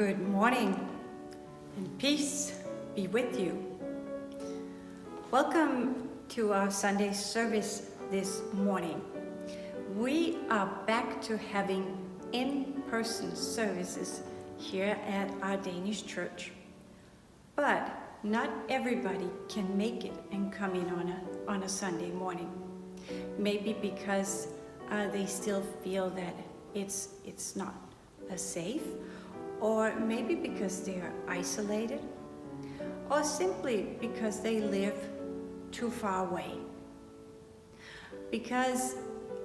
Good morning, and peace be with you. Welcome to our Sunday service this morning. We are back to having in-person services here at our Danish Church. But not everybody can make it and come in on a Sunday morning. Maybe because they still feel that it's not safe, or maybe because they are isolated, or simply because they live too far away. Because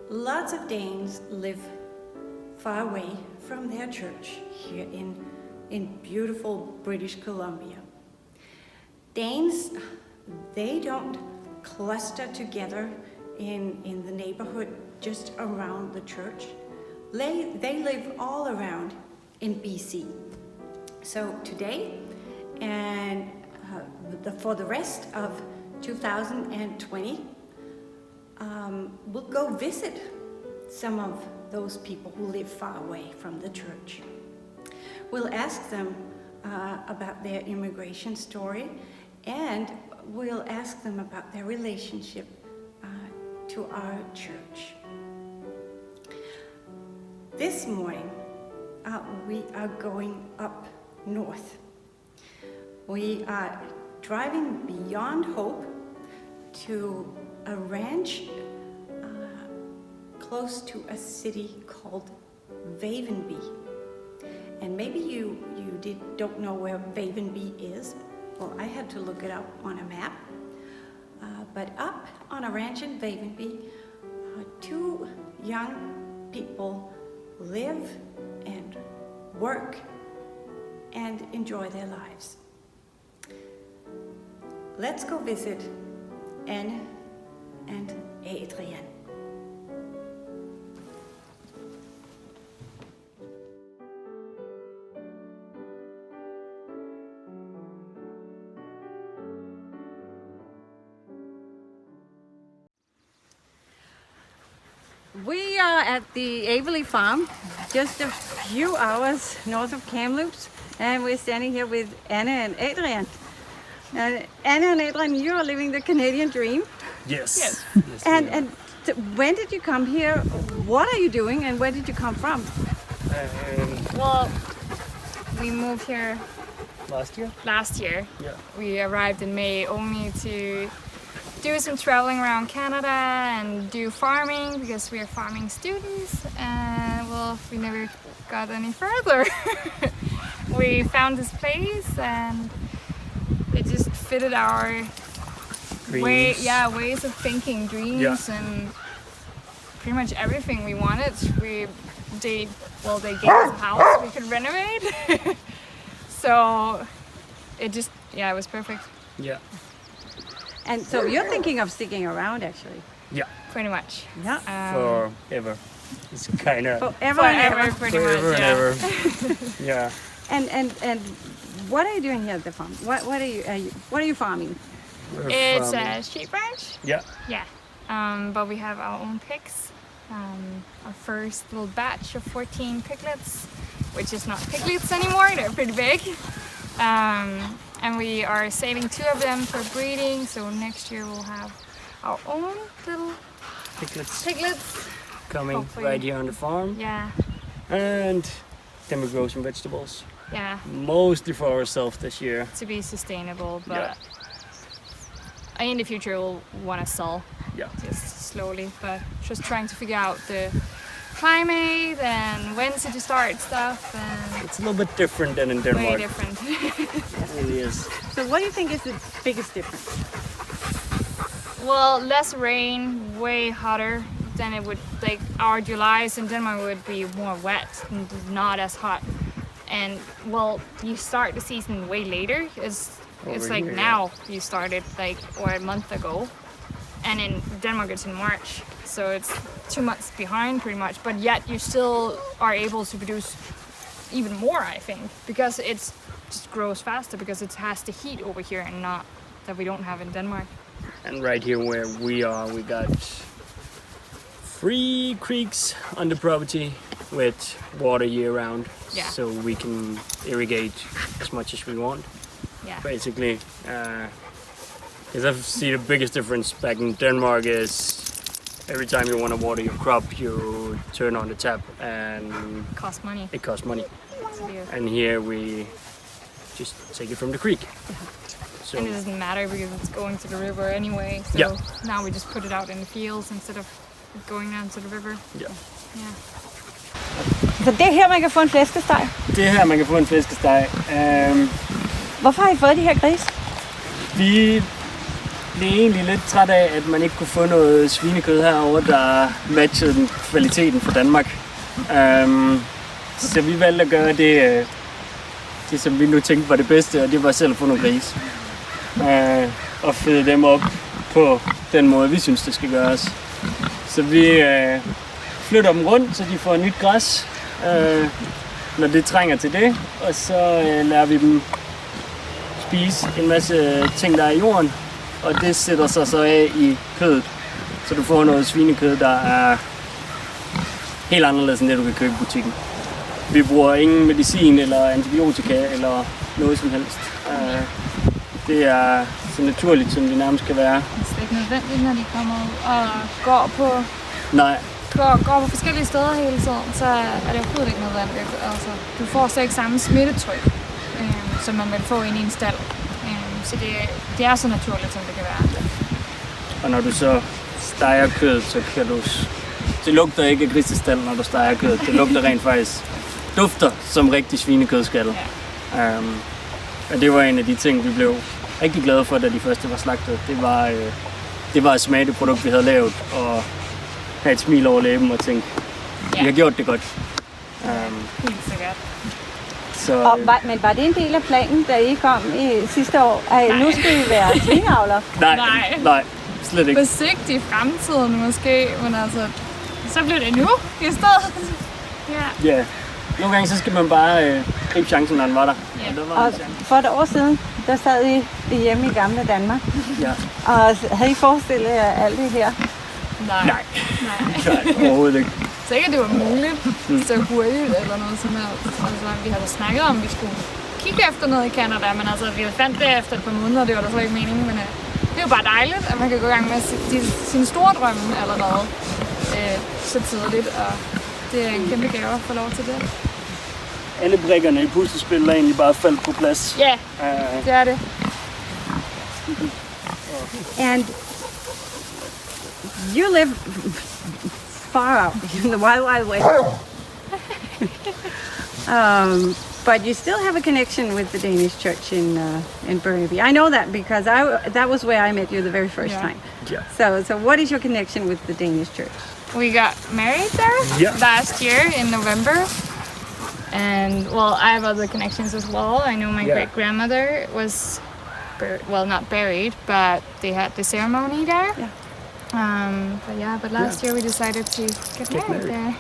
lots of Danes live far away from their church here in beautiful British Columbia. Danes, they don't cluster together in the neighborhood just around the church. They live all around in BC. So today and for the rest of 2020, we'll go visit some of those people who live far away from the church. We'll ask them about their immigration story, and we'll ask them about their relationship to our church. This morning, we are going up north. We are driving beyond Hope to a ranch close to a city called Vavenby. And maybe you don't know where Vavenby is. Well, I had to look it up on a map. But up on a ranch in Vavenby, two young people live and work and enjoy their lives. Let's go visit Anne and Adrian. We are at the Vavenby farm, just a few hours north of Kamloops, and we're standing here with Anna and Adrian. And Anna and Adrian, you are living the Canadian dream. Yes. And when did you come here? What are you doing, and where did you come from? Well, we moved here last year. Yeah. We arrived in May only to do some traveling around Canada and do farming because we are farming students, and well, we never got any further. We found this place and it just fitted our ways of thinking, dreams, and pretty much everything we wanted. They gave us a house we could renovate. So it was perfect. Yeah. And so you're thinking of sticking around, actually? Yeah. Pretty much. Yeah. Forever. It's kind of forever and ever. Pretty much. Ever. Yeah. And what are you doing here at the farm? What are you farming? It's a sheep ranch. Yeah. Yeah. But we have our own pigs. Our first little batch of 14 piglets, which is not piglets anymore. They're pretty big. And we are saving 2 of them for breeding, so next year we'll have our own little piglets. Coming hopefully. Right here on the farm. Yeah. And then we grow some vegetables. Yeah. Mostly for ourselves this year. To be sustainable, but in the future we'll want to sell. Yeah. Just slowly, but just trying to figure out the climate and when to start stuff, and it's a little bit different than in Denmark. way different. It really is. So what do you think is the biggest difference? Well, less rain, way hotter than it would, like our Julys in Denmark would be more wet and not as hot. And well, you start the season way later. It's like here, now you started or a month ago. And in Denmark it's in March. So it's 2 months behind pretty much, but yet you still are able to produce even more, I think, because it just grows faster because it has the heat over here and not that we don't have in Denmark. And right here where we are, we got 3 creeks on the property, with water year round, Yeah. so we can irrigate as much as we want. Yeah. Basically, because I've seen the biggest difference back in Denmark is every time you want to water your crop, you turn on the tap and Cost money. it costs money. to do. And here we just take it from the creek. So And it doesn't matter because it's going to the river anyway. So Yeah. now we just put it out in the fields instead of it going down to the river. yeah. Yeah. Så det er her, man kan få en flæskesteg. Det er her, man kan få en flæskesteg. Hvorfor har I fået de her grise? Vi blev egentlig lidt træt af, at man ikke kunne få noget svinekød herovre, der matchede den kvaliteten fra Danmark. Så vi valgte at gøre det, som vi nu tænkte var det bedste, og det var selv at få nogle grise. Og føde dem op på den måde, vi synes, det skal gøres. Så vi flytter dem rundt, så de får nyt græs, når det trænger til det. Og så lader vi dem spise en masse ting, der er i jorden. Og det sætter sig så af i kødet. Så du får noget svinekød, der er helt anderledes end det, du kan købe i butikken. Vi bruger ingen medicin eller antibiotika eller noget som helst. Det er så naturligt, som det nærmest kan være. Det er ikke nødvendigt, når de kommer ud og går på, Nej, går på forskellige steder hele tiden, så er det overhovedet ikke nødvendigt. Altså, du får så ikke samme smittetryk, som man vil få inde i en stald. Så det er så naturligt, som det kan være. og når du så steger kød, så kan du... Det lugter ikke af grisestald, når du steger kød. Det lugter rent faktisk dufter som rigtig svinekød skal. Og det var en af de ting, vi blev rigtig glade for, da de første var slagtet. Det var at smage det produkt, vi havde lavet, og have et smil over læben og tænke, vi har gjort det godt. Helt sikkert. Så, Men var det en del af planen, da I kom sidste år, at nu skal I være svineavler? nej, slet ikke. På sigt i fremtiden måske, men altså, så blev det nu i stedet. Ja. Ja, nogle gange så skal man bare gribe chancen, når den var der. Ja. Og der var Og en chance. for et år siden, der sad I hjemme i gamle Danmark, Ja. og havde I forestillet jer alt det her? Nej, overhovedet ikke. Så ikke, at det var muligt så hurtigt eller noget sådan her. Altså, vi havde snakket om, at vi skulle kigge efter noget i Canada, men altså, vi fandt det efter et par måneder, det var der så ikke meningen, men det er jo bare dejligt, at man kan gå i gang med sine store drømme allerede så tidligt, og det er en kæmpe gave at få lov til det. Alle brikkerne i puslespillet er egentlig bare faldt på plads. Ja, det er det. And you live far out in the wild, wild west. But you still have a connection with the Danish Church in Vavenby. I know that because that was where I met you the very first Yeah. time. Yeah. So what is your connection with the Danish Church? We got married there last year in November. And well, I have other connections as well. I know my great grandmother was, not buried, but they had the ceremony there. Yeah. But last year we decided to get married there.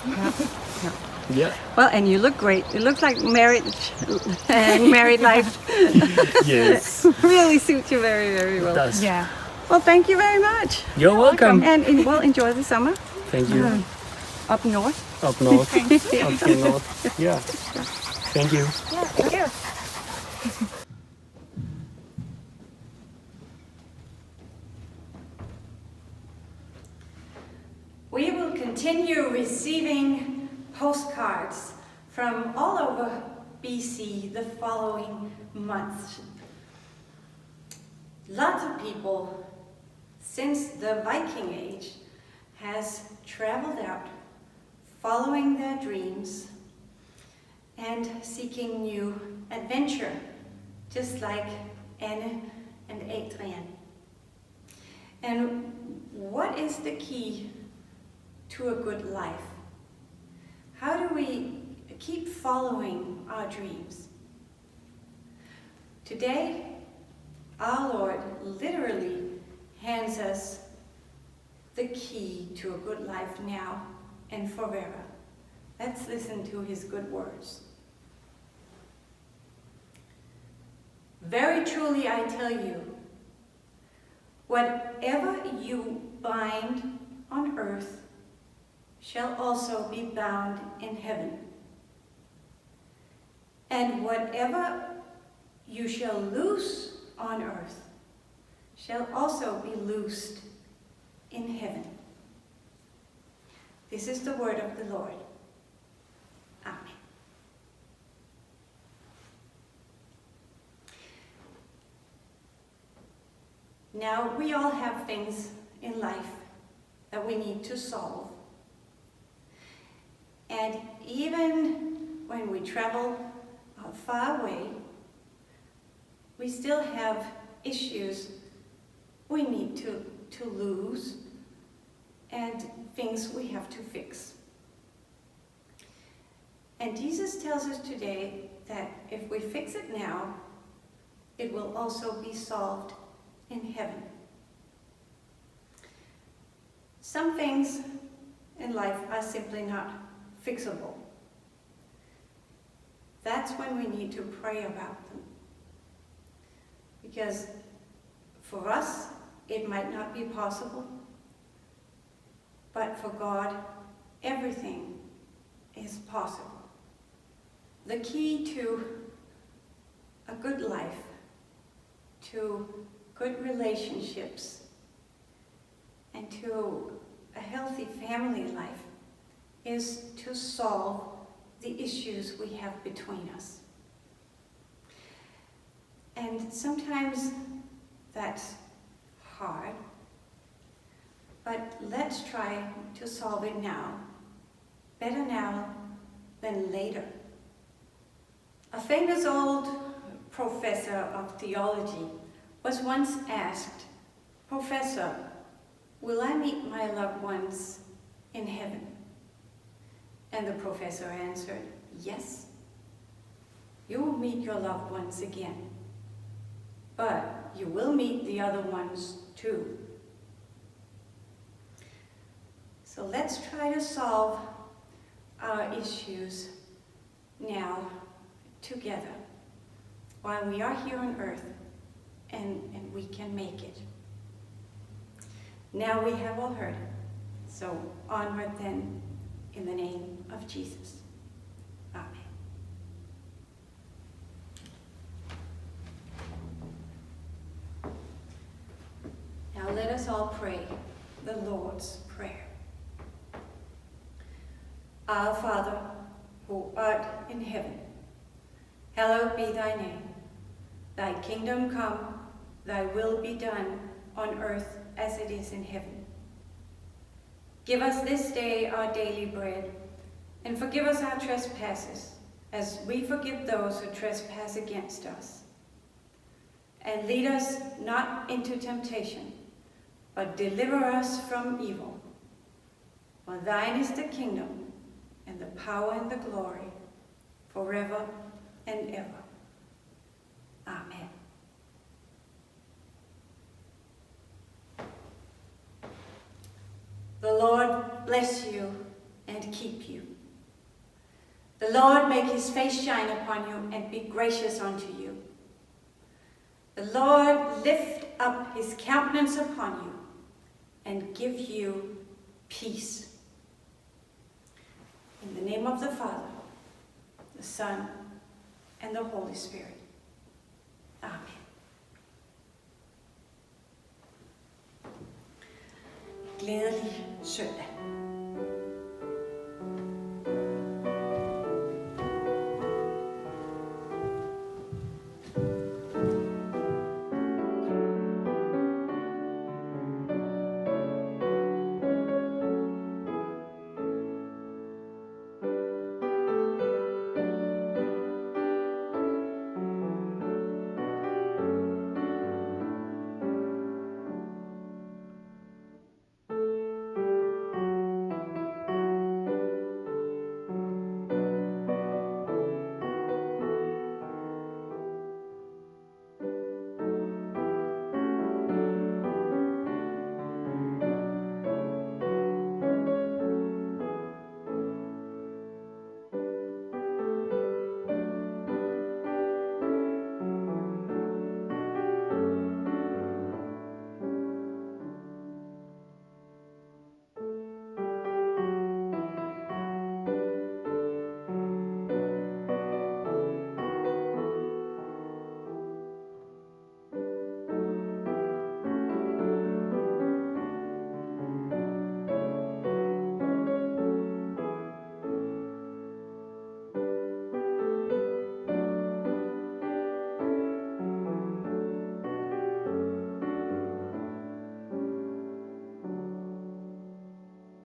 Yeah. Well, and you look great. It looks like marriage and married life Yes. really suits you very, very well. It does. Yeah. Well, thank you very much. You're welcome. And enjoy the summer Thank you. up north. Up north. Up to north. Yeah. Thank you. Yeah, thank you. We will continue receiving postcards from all over BC the following months. Lots of people since the Viking Age has traveled out following their dreams and seeking new adventure, just like Anne and Adrian. And what is the key to a good life? How do we keep following our dreams? Today, our Lord literally hands us the key to a good life now and forever. Let's listen to his good words. Very truly I tell you, whatever you bind on earth shall also be bound in heaven. And whatever you shall loose on earth shall also be loosed in heaven. This is the word of the Lord. Amen. Now, we all have things in life that we need to solve. And even when we travel far away, we still have issues we need to lose and things we have to fix. And Jesus tells us today that if we fix it now, it will also be solved in heaven. Some things in life are simply not fixable. That's when we need to pray about them. Because for us, it might not be possible, but for God, everything is possible. The key to a good life, to good relationships, and to a healthy family life is to solve the issues we have between us. And sometimes that's hard, but let's try to solve it now. Better now than later. A famous old professor of theology was once asked, "Professor, will I meet my loved ones in heaven?" And the professor answered, "Yes, you will meet your loved ones again, but you will meet the other ones too." So let's try to solve our issues now together while we are here on earth, and we can make it. Now we have all heard it, so onward then in the name of Jesus. Amen. Now let us all pray the Lord's Prayer. Our Father, who art in heaven, hallowed be thy name. Thy kingdom come, thy will be done on earth as it is in heaven. Give us this day our daily bread, and forgive us our trespasses, as we forgive those who trespass against us. And lead us not into temptation, but deliver us from evil. For thine is the kingdom, and the power and the glory, forever and ever. Amen. The Lord bless you and keep you. The Lord make his face shine upon you and be gracious unto you. The Lord lift up his countenance upon you and give you peace. In the name of the Father, the Son, and the Holy Spirit. Amen. Glædelig søndag.